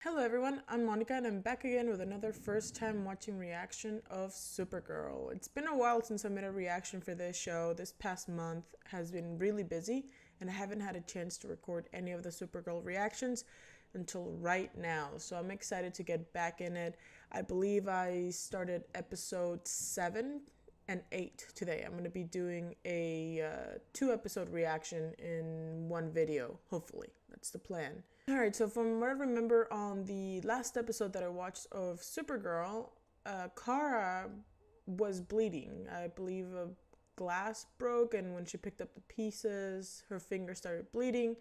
Hello everyone, I'm Monica and I'm back again with another first time watching reaction of Supergirl. It's been a while since I made a reaction for this show. This past month has been really busy and I haven't had a chance to record any of the Supergirl reactions until right now. So I'm excited to get back in it. I believe I started episode 7 and 8 today. I'm going to be doing a 2-episode reaction in one video, hopefully. That's the plan. Alright, so from what I remember on the last episode that I watched of Supergirl, Kara was bleeding. I believe a glass broke, and when she picked up the pieces, her finger started bleeding,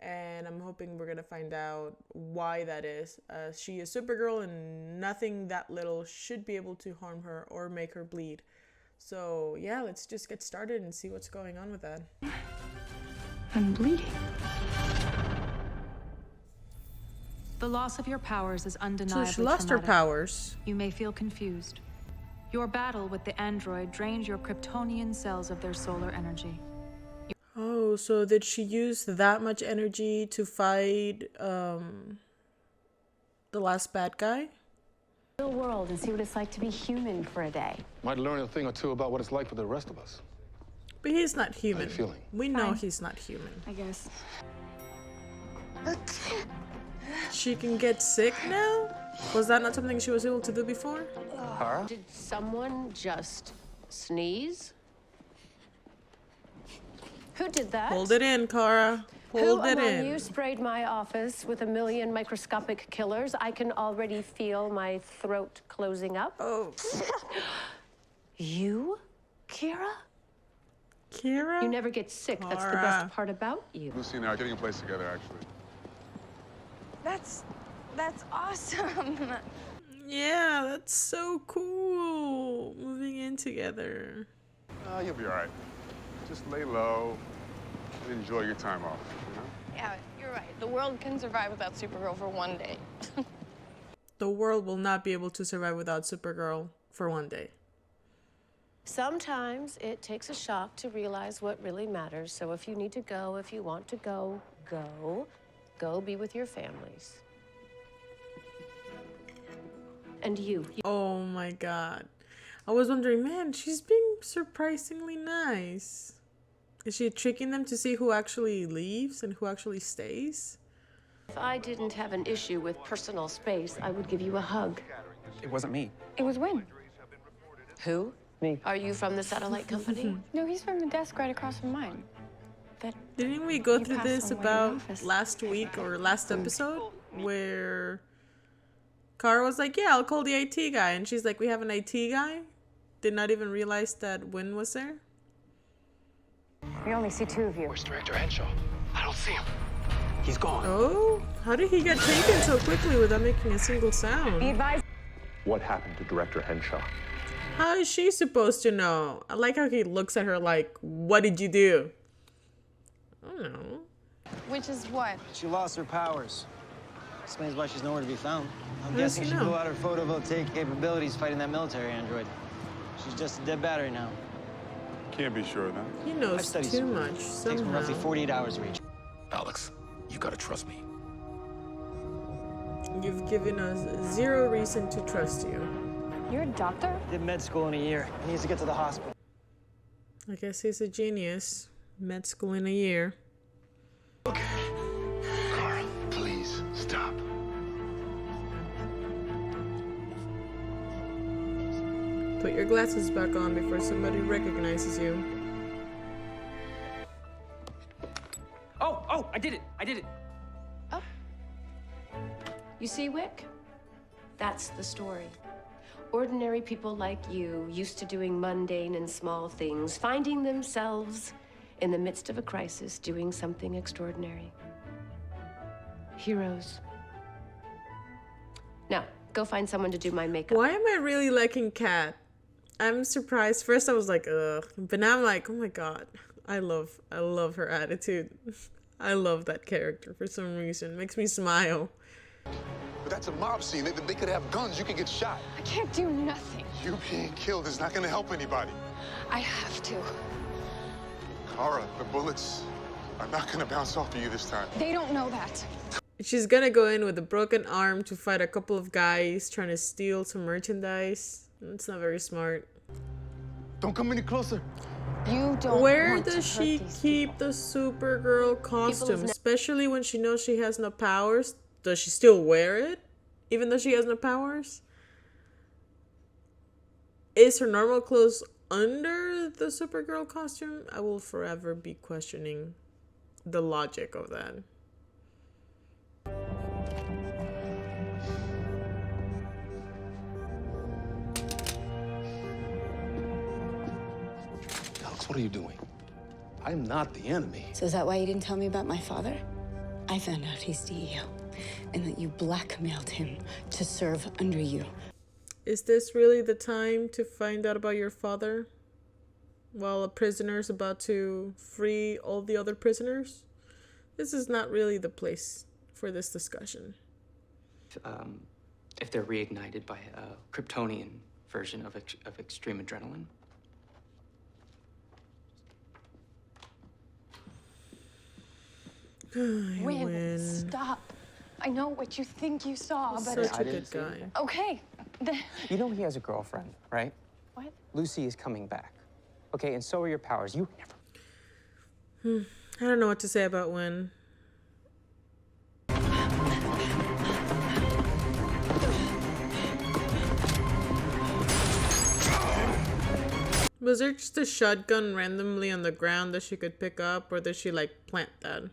and I'm hoping we're going to find out why that is. She is Supergirl, and nothing that little should be able to harm her or make her bleed. So yeah, let's just get started and see what's going on with that. I'm bleeding. The loss of your powers is undeniably So she lost her traumatic. powers. You may feel confused. Your battle with the android drained your Kryptonian cells of their solar energy. Oh, so did she use that much energy to fight the last bad guy? Real world and see what it's like to be human for a day. Might learn a thing or two about what it's like for the rest of us. But he's not human. How you feeling? We know Fine. he's not human. I guess. She can get sick now? Was that not something she was able to do before? Kara? Did someone just sneeze? Who did that? Hold it in, Kara. Hold Who it among in. you sprayed my office with 1,000,000 microscopic killers? I can already feel my throat closing up. Oh, You, Kira? Kira? You never get sick. That's the Kara. best part about you. Lucy and I are getting a place together, actually. That's awesome. Yeah, that's so cool. Moving in together. You'll be all right. Just lay low and enjoy your time off, you know? Yeah, you're right. The world can survive without Supergirl for one day. The world will not be able to survive without Supergirl for one day. Sometimes it takes a shock to realize what really matters. So if you need to go, if you want to go, go. Go be with your families. And you. Oh my god. I was wondering, man, she's being surprisingly nice. Is she tricking them to see who actually leaves and who actually stays? If I didn't have an issue with personal space, I would give you a hug. It wasn't me. It was Win. Who? Me. Are you from the satellite company? No, he's from the desk right across from mine. That Didn't we go You through passed this someone in about office. last week or last episode where Kara was like, yeah, I'll call the IT guy, and she's like, we have an IT guy? Did not even realize that Win was there? we only see 2 of you. Where's Director Henshaw? I don't see him. He's gone. Oh, how did he get taken so quickly without making a single Be sound? advised. What happened to Director Henshaw? How is she supposed to know? I like how he looks at her like, what did you do? I don't know. Which is what? She lost her powers. Explains why she's nowhere to be found. I'm How does guessing he she know? blew out her photovoltaic capabilities fighting that military android. She's just a dead battery now. Can't be sure of that. He I've knows studied too Supergirl. much Takes me somehow. roughly 48 hours to reach. Alex, you gotta trust me. You've given us 0 reason to trust you. You're a doctor? Did med school in a year. He needs to get to the hospital. I guess he's a genius. Med school in a year. Okay. Kara, please, stop. Put your glasses back on before somebody recognizes you. Oh, I did it. I did it. You see, Wick? That's the story. Ordinary people like you, used to doing mundane and small things, finding themselves in the midst of a crisis doing something extraordinary. Heroes. Now, go find someone to do my makeup. Why am I really liking Kat? I'm surprised. First I was like, ugh. But now I'm like, oh my god. I love her attitude. I love that character for some reason. Makes me smile. But that's a mob scene. They could have guns. You could get shot. I can't do nothing. You being killed is not going to help anybody. I have to. Kara, the bullets are not going to bounce off of you this time. They don't know that. She's gonna go in with a broken arm to fight a couple of guys trying to steal some merchandise. It's not very smart. Don't come any closer. You don't Where want to does hurt she these keep people. the Supergirl costume? Especially when she knows she has no powers. Does she still wear it? Even though she has no powers? Is her normal clothes under the Supergirl costume? I will forever be questioning the logic of that. Alex, what are you doing? I'm not the enemy. So is that why you didn't tell me about my father? I found out he's CEO, and that you blackmailed him to serve under you. Is this really the time to find out about your father? While a prisoner is about to free all the other prisoners? This is not really the place for this discussion. If they're reignited by a Kryptonian version of extreme adrenaline. Win, stop. I know what you think you saw, but... Such a good guy. Okay. You know he has a girlfriend, right? What? Lucy is coming back. Okay, and so are your powers. You never... I don't know what to say about Win. Was there just a shotgun randomly on the ground that she could pick up, or did she like plant that?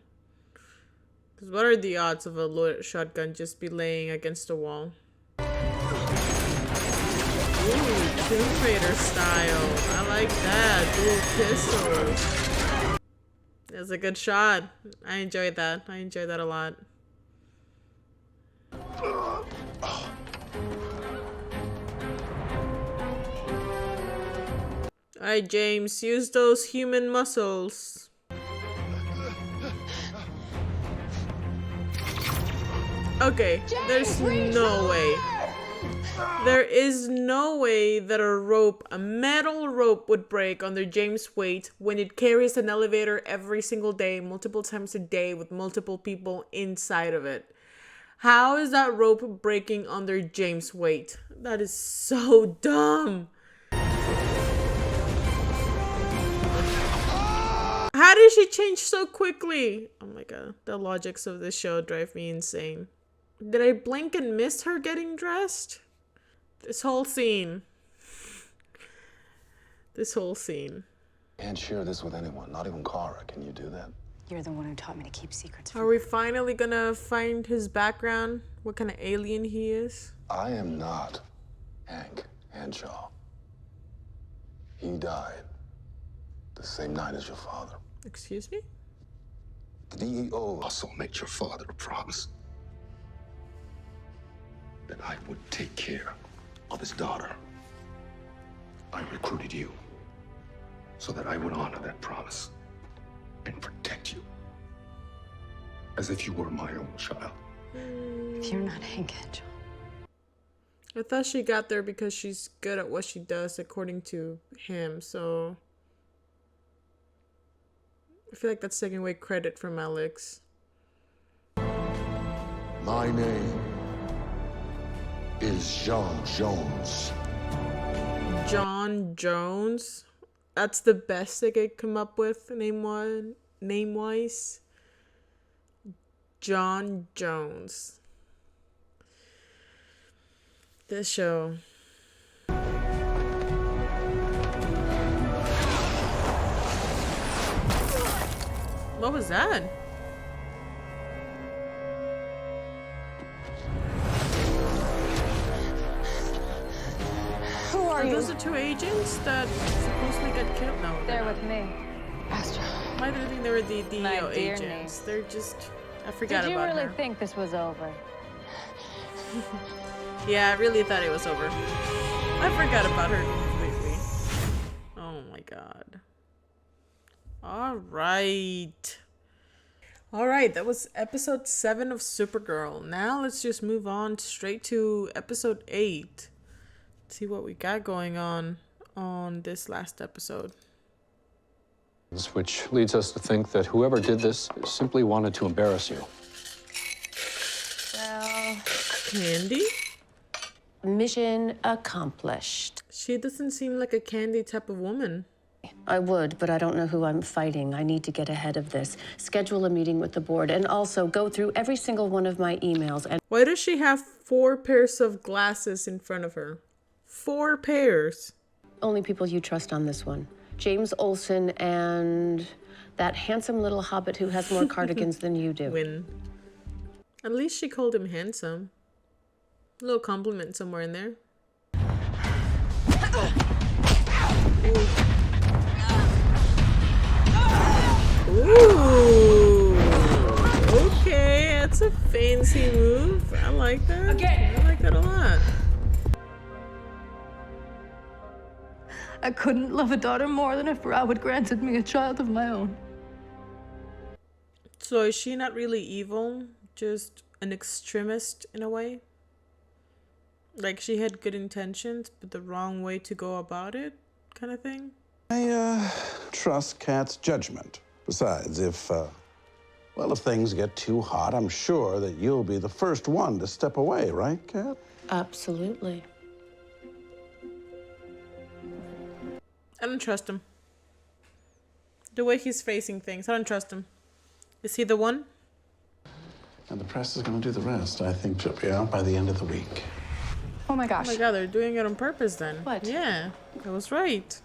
Because what are the odds of a loaded shotgun just be laying against a wall? Ooh, Tomb Raider style. I like that. Dual pistols. That's a good shot. I enjoyed that. I enjoyed that a lot. Alright, James, use those human muscles. Okay, there's no way. There is no way that a metal rope would break under James' weight when it carries an elevator every single day, multiple times a day, with multiple people inside of it. How is that rope breaking under James' weight? That is so dumb. How did she change so quickly? Oh my god, the logics of this show drive me insane. Did I blink and miss her getting dressed? This whole scene. This whole scene. Can't share this with anyone, not even Kara. Can you do that? You're the one who taught me to keep secrets from Are we finally gonna find his background? What kind of alien he is? I am not Hank Henshaw. He died the same night as your father. Excuse me? The DEO also made your father a promise that I would take care of his daughter. I recruited you so that I would honor that promise and protect you as if you were my own child. If you're not Hank Henshaw. I thought she got there because she's good at what she does, according to him, so... I feel like that's taking away credit from Alex. My name is John Jones. John Jones? That's the best they could come up with, name-wise. John Jones. This show. What was that? Who are you? Those the two agents that supposedly got killed? No, They're with me. Astra. why do I think they were the My DEO dear agents? They're just... I forgot Did you about really her. think this was over? Yeah, I really thought it was over. I forgot about her completely. Oh my god. Alright, that was episode 7 of Supergirl. Now let's just move on straight to episode 8. See what we got going on this last episode. Which leads us to think that whoever did this simply wanted to embarrass you. Candy? Mission accomplished. She doesn't seem like a Candy type of woman. I would, but I don't know who I'm fighting. I need to get ahead of this. Schedule a meeting with the board and also go through every single one of my emails and... Why does she have 4 pairs of glasses in front of her? 4 pairs. Only people you trust on this one. James Olsen and that handsome little hobbit who has more cardigans than you do. Win. At least she called him handsome. A little compliment somewhere in there. Ooh. Okay, that's a fancy move. I like that. I like that a lot. I couldn't love a daughter more than if Rob had granted me a child of my own. So is she not really evil? Just an extremist in a way? Like she had good intentions, but the wrong way to go about it, kind of thing? I trust Kat's judgment. Besides, if things get too hot, I'm sure that you'll be the first one to step away, right, Kat? Absolutely. I don't trust him. The way he's facing things, I don't trust him. Is he the one? And the press is going to do the rest. I think she'll be out by the end of the week. Oh my gosh. Oh my god, they're doing it on purpose then. What? Yeah, I was right.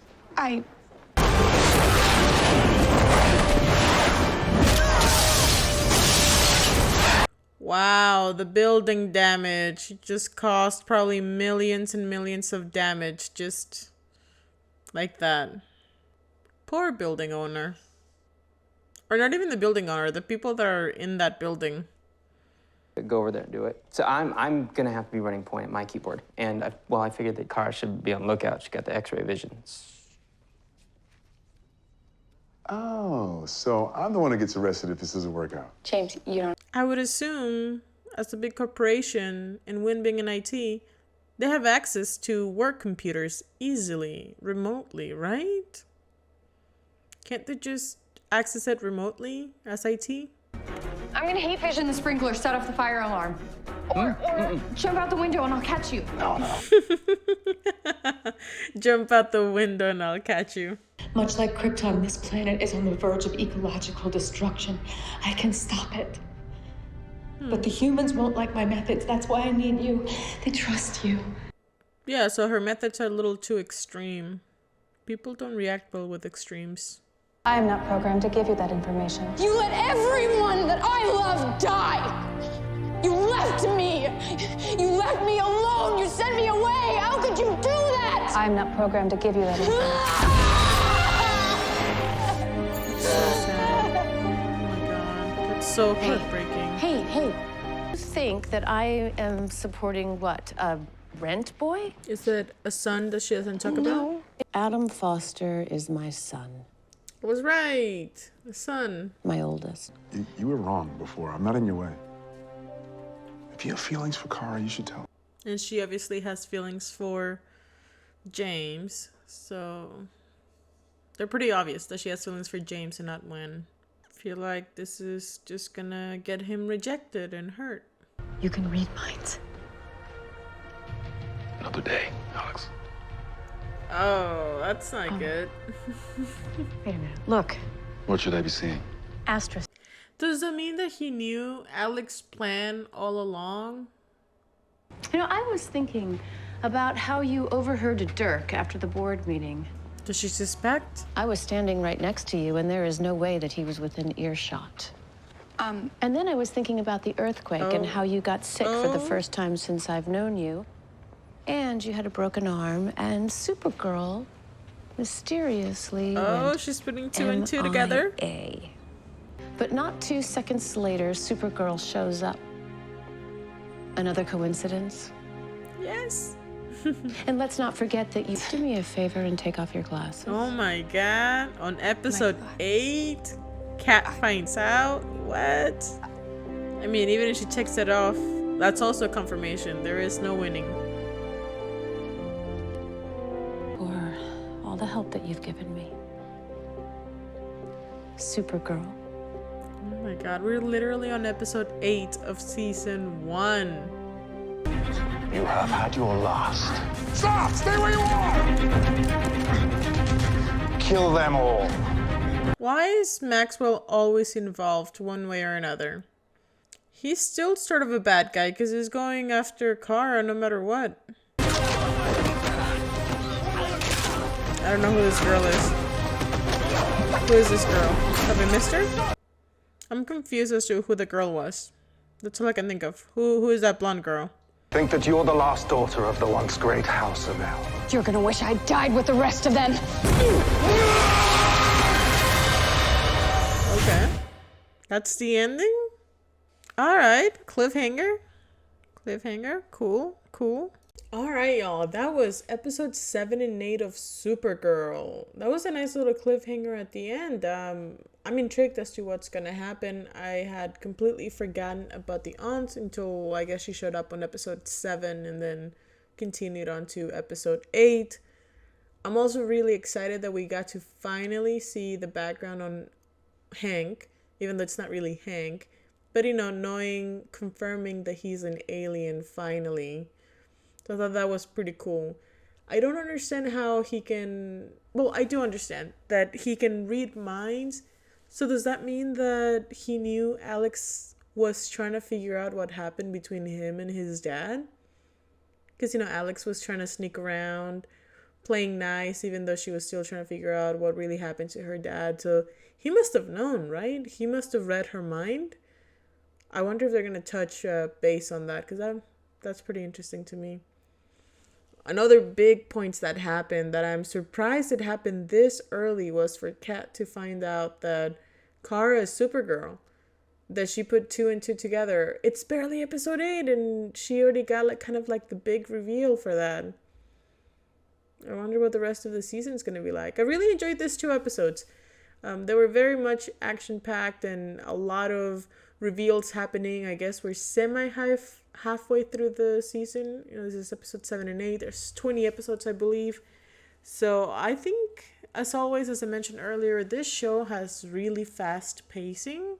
Wow, the building damage just caused probably millions and millions of damage just like that. Poor building owner. Or not even the building owner, the people that are in that building. Go over there and do it. So I'm gonna have to be running point at my keyboard. And I figured that Kara should be on lookout. She got the X-ray vision. Oh, so I'm the one who gets arrested if this doesn't work out. James, you don't... I would assume, as a big corporation and Win being in IT, they have access to work computers easily, remotely, right? Can't they just access it remotely as IT? I'm gonna heat vision the sprinkler, set off the fire alarm. Or jump out the window and I'll catch you. No. Jump out the window and I'll catch you. Much like Krypton, this planet is on the verge of ecological destruction. I can stop it. But the humans won't like my methods. That's why I need you. They trust you. Yeah, so her methods are a little too extreme. People don't react well with extremes. I am not programmed to give you that information. You let everyone that I love die. You left me. You left me alone. You sent me away. How could you do that? I am not programmed to give you that information. So sad. Oh my god. That's so heartbreaking. Hey. You think that I am supporting what, a rent boy? Is it a son that she doesn't talk about? No. Adam Foster is my son. I was right. The son. My oldest. You were wrong before. I'm not in your way. If you have feelings for Kara, you should tell. And she obviously has feelings for James. So they're pretty obvious that she has feelings for James and not Win. I feel like this is just gonna get him rejected and hurt. You can read minds. Another day, Alex. Oh, that's not good. Wait a minute. Look. What should I be seeing? Asterisk. Does that mean that he knew Alex's plan all along? You know, I was thinking about how you overheard Dirk after the board meeting. Does she suspect? I was standing right next to you, and there is no way that he was within earshot. And then I was thinking about the earthquake and how you got sick for the first time since I've known you. And you had a broken arm, and Supergirl mysteriously went she's putting 2 and 2 together. MIA. But not 2 seconds later, Supergirl shows up. Another coincidence? Yes. And let's not forget that you do me a favor and take off your glasses. Oh my god. On episode 8, Kat finds out. What? I mean, even if she takes it off, that's also confirmation. There is no winning. For all the help that you've given me. Supergirl. Oh my god, we're literally on episode 8 of season 1. You have had your last. Stop! Stay where you are! Kill them all. Why is Maxwell always involved one way or another? He's still sort of a bad guy because he's going after Kara no matter what. I don't know who this girl is. Who is this girl? Have I missed her? I'm confused as to who the girl was. That's all I can think of. Who is that blonde girl? Think that you're the last daughter of the once great House of El. You're gonna wish I died with the rest of them. Okay. That's the ending? Alright. Cliffhanger. Cliffhanger. Cool. Cool. Alright, y'all. That was episode 7 and 8 of Supergirl. That was a nice little cliffhanger at the end. I'm intrigued as to what's gonna happen. I had completely forgotten about the aunt until I guess she showed up on episode 7 and then continued on to episode 8. I'm also really excited that we got to finally see the background on Hank, even though it's not really Hank. But, you know, confirming that he's an alien finally. So I thought that was pretty cool. I don't understand how he can... Well, I do understand that he can read minds. So does that mean that he knew Alex was trying to figure out what happened between him and his dad? Because, you know, Alex was trying to sneak around, playing nice, even though she was still trying to figure out what really happened to her dad. So he must have known, right? He must have read her mind. I wonder if they're going to touch base on that, because that's pretty interesting to me. Another big points that happened that I'm surprised it happened this early was for Kat to find out that Kara is Supergirl. That she put 2 and 2 together. It's barely episode 8 and she already got like kind of like the big reveal for that. I wonder what the rest of the season is going to be like. I really enjoyed these 2 episodes. They were very much action-packed and a lot of reveals happening. I guess we're halfway through the season. You know, this is episode 7 and 8. There's 20 episodes, I believe. So I think, as always, as I mentioned earlier, this show has really fast pacing.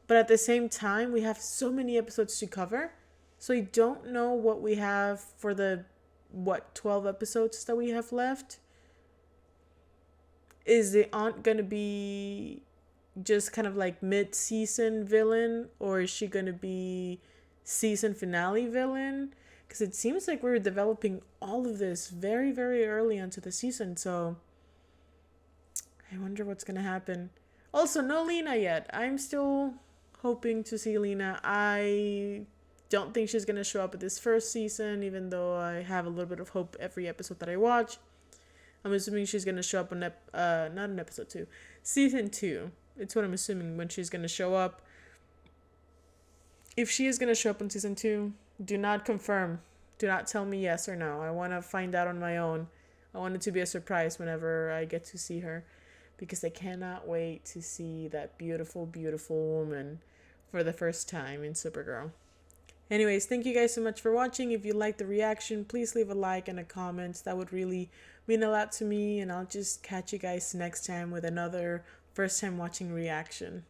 But at the same time, we have so many episodes to cover. So I don't know what we have for the, 12 episodes that we have left. Is the aunt going to be just kind of like mid-season villain, or is she going to be season finale villain? Because it seems like we're developing all of this very, very early into the season, so I wonder what's going to happen. Also, no Lena yet. I'm still hoping to see Lena. I don't think she's going to show up at this first season, even though I have a little bit of hope every episode that I watch. I'm assuming she's going to show up on not in episode 2, season 2. It's what I'm assuming when she's going to show up. If she is going to show up in season 2, do not confirm. Do not tell me yes or no. I want to find out on my own. I want it to be a surprise whenever I get to see her, because I cannot wait to see that beautiful, beautiful woman for the first time in Supergirl. Anyways, thank you guys so much for watching. If you liked the reaction, please leave a like and a comment. That would really mean a lot to me, and I'll just catch you guys next time with another first time watching reaction.